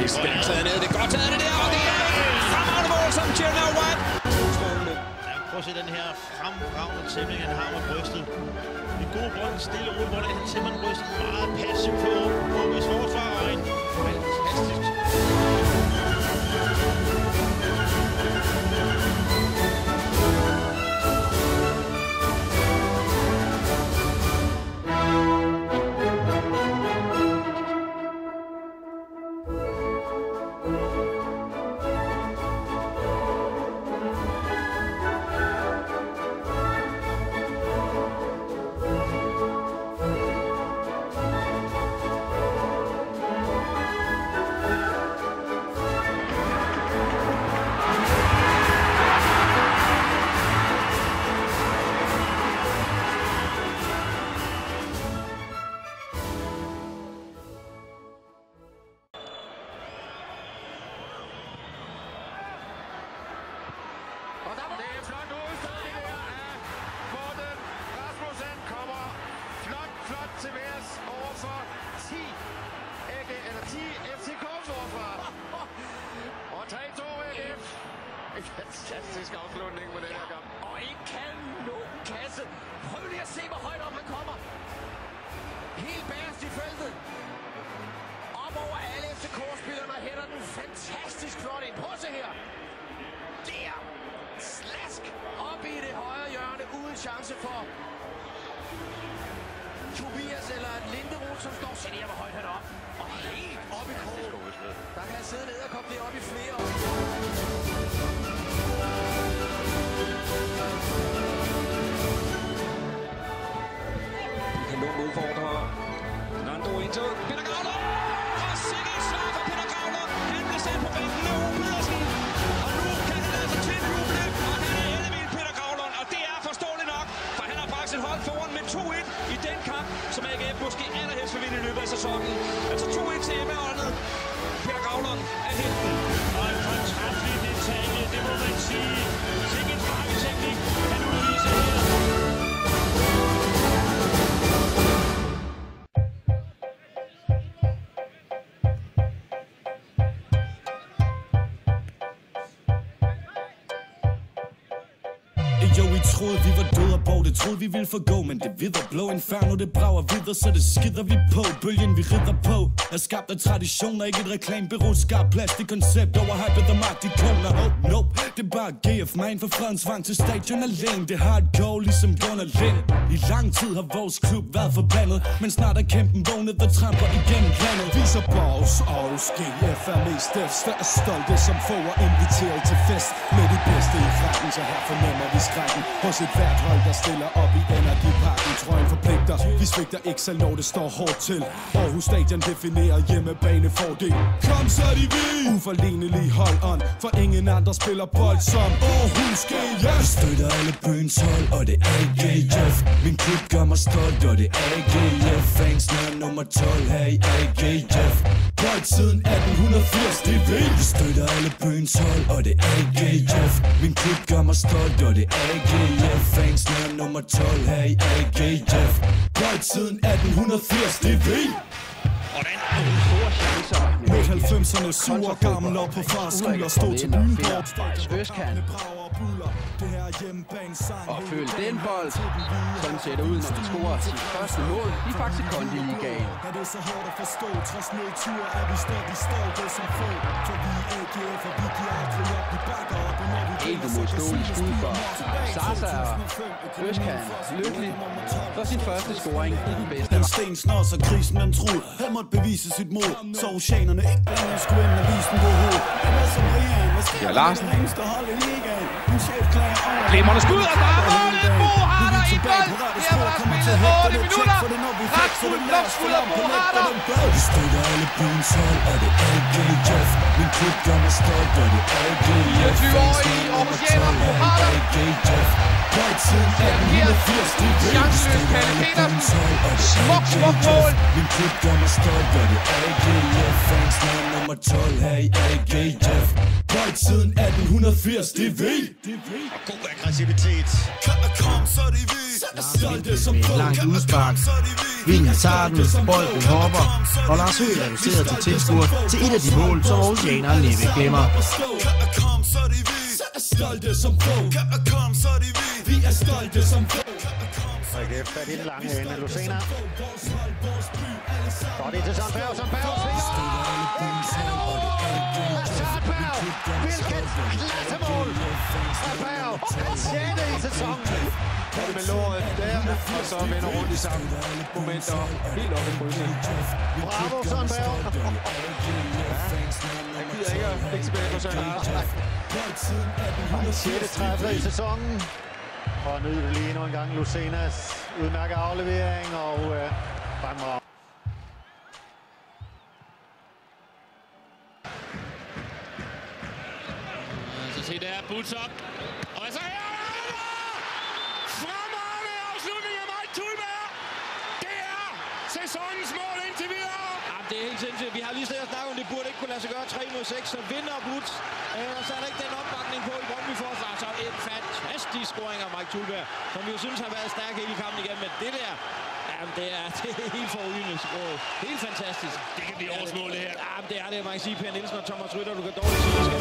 Taget ned, det er godt taget det der, og det er et fremragende mål, som Jeremy White. Prøv at se den her fremragende tæmning, han har med brystet. En god bold, stille og roligt, hvordan han tæmmer brystet meget passivt på hvis forsvar og en fantastisk. Det er flot udføring af Morten Rasmussen. Kommer flot til værs overfor 10 FCK-forsvar. Og 3-2 AGF. En fantastisk afslutning på den her kamp. Og en kanonkasse. Prøv lige at se, hvor højt op han kommer. Helt bagerst i feltet. Op over alle FCK-spillerne og hætter den fantastisk flot ind. Prøv at se her. Der. Slask op i det højre hjørne uden chance for Tobias eller Linderoth, som står. Se der, hvor højt han er op. Og helt op i krogen. Der kan sidde ned og komme det op i flere år. Vi kan nå udfordrer. Nando indtil Peter Gravler. Og sikkert et slag for Peter Gravler. Han bliver sat på bænken med Ove Pedersen. Og nu kan han altså tiljuble. Og han er Ellevild Peter Gravler. Og det er forståeligt nok, for han har bragt sit hold foran med 2-1 i den kamp, som AGF måske allerhelst vil vinde i løbet af sæsonen. Altså 2-1 til hjemmeholdet. Peter Gravler er helten. Og en fortræffelig detalje, det må man sige. Sikke en sparketeknik, han udviser her. Jo, vi troede, vi var døde og borte, troede, vi ville forgå, men det videre blå inferno, det brager videre, så det skider vi på. Bølgen, vi ridder på, er skabt af traditioner, ikke et reklamebureau, skarpt plastikkoncept, overhypet og magtikoner. Oh, nope, det er bare GF, man for fredens vang til stadion alene. Det har et go, ligesom Gunnar Lind. I lang tid har vores klub været forbandet, men snart er kæmpen vågnet, der tramper igennem landet. Viser Borgs og GF er mest efter, er stolte som få og inviteret til fest. Med de bedste i frakken, så her fornemmer vi skrækken hos et hvert hold, der stiller op i Energiparken. Trøjen forpligter, vi svigter ikke selv, når det står hårdt til. Aarhus Stadion definerer hjemmebanefordel. Kom så de vi! Uforlignelig hold-on, for ingen andre spiller bold som Aarhus GF. Støtter alle byens hold, og det er AGF. Min klub gør mig stolt, og det er AGF. Fansene er nummer 12 her i AGF. Bold siden 1880, det er vi. Vi støtter alle byens hold, og det er AGF. Min klub gør mig stolt, og det er AGF. Fansene er nummer 12 her i AGF. Bold siden 1880, det er vi. Og den er nogle store chancer. Mød 90'erne, sur gammel op på fars skulder. Stå til byen på Østkant. Og følg den bold. Sådan ser det ud, når vi scorer sit første mål i Faxe Kondi Ligaen. Er det så hårdt at forstå? Trods nedtur er vi stadig stolte som få. For vi er AGF, og vi giver aldrig op. Vi bakker op, og når vi Helt umodståelig skud for Sasa og Østkant. Lykkelig for sin første scoring i den bedste. Den sten snor sig krisen, den troede. Han måtte bevise sit mod. Så oceanerne ikke længere skulle ind og vise den på hovedet. Det var som Rian. Hvad sker der? Larsen. Det ringste hold i ligaen. En chef klager over. Glimrende skud, og der er målet! Bo Harder i bold! Det er Rasmus med 8 minutter! Rasmus skulder Bo Harder! Vi støtter alle byens hold, og det er AGF. Min klub gør mig stolt, og det er AGF. 24-årige Aarhusianer Bo Harder! AGF. Bold siden 1880, det er vi. Chanceløs Kalle Petersen. Smuk mål. Min klub gør mig stolt, gør det AGF. Fans navn nummer 12 her i AGF. Højt siden 1880, det er vi. God aggressivitet. Kom, så er det vi. Stolte som få. Langt udspark. Vinger tager den, bolden hopper, og Lars Høgh reducerer til tilskuer til et af de mål, som oceanerne næppe glemmer. Kom, så er det vi. Stolte som få. Kom, så er det vi. Vi er stolte som få. AGF fat i den lange ende. Lucena. Og det er til Sandberg. Sandberg svinger. Sandberg. Hvilket klassemål. Sandberg. Han sjette i sæsonen. Med låret der, og så vender rundt i samme momenter. Helt op i brydning. Bravo, Sandberg. Han gider ikke at lægge tilbage på Søren Larsen. Han sjette træffer i sæsonen. Og nyd lige endnu en gang Lucenas udmærket aflevering og fremragende. Så se der, Boots op. Og så her er det! Fremragende afslutning af Mike Thulberg. Det er sæsonens mål indtil videre. Jamen, det er helt sindssygt. Vi har lige snakket om, det burde ikke kunne lade sig gøre 3 mod 6, så vinder Boots. Og så er der ikke den opbakning på i Brøndby forsvar. Så en fantastisk scoring af Mike Thulberg, som vi jo synes har været stærk hele kampen igen. Men det der, jamen, det er helt forrygende scoret. Helt fantastisk. Det kan blive årets mål, det her. Jamen, det er det, man kan sige. Per Nielsen og Thomas Rytter, du kan dårligt sige, det skal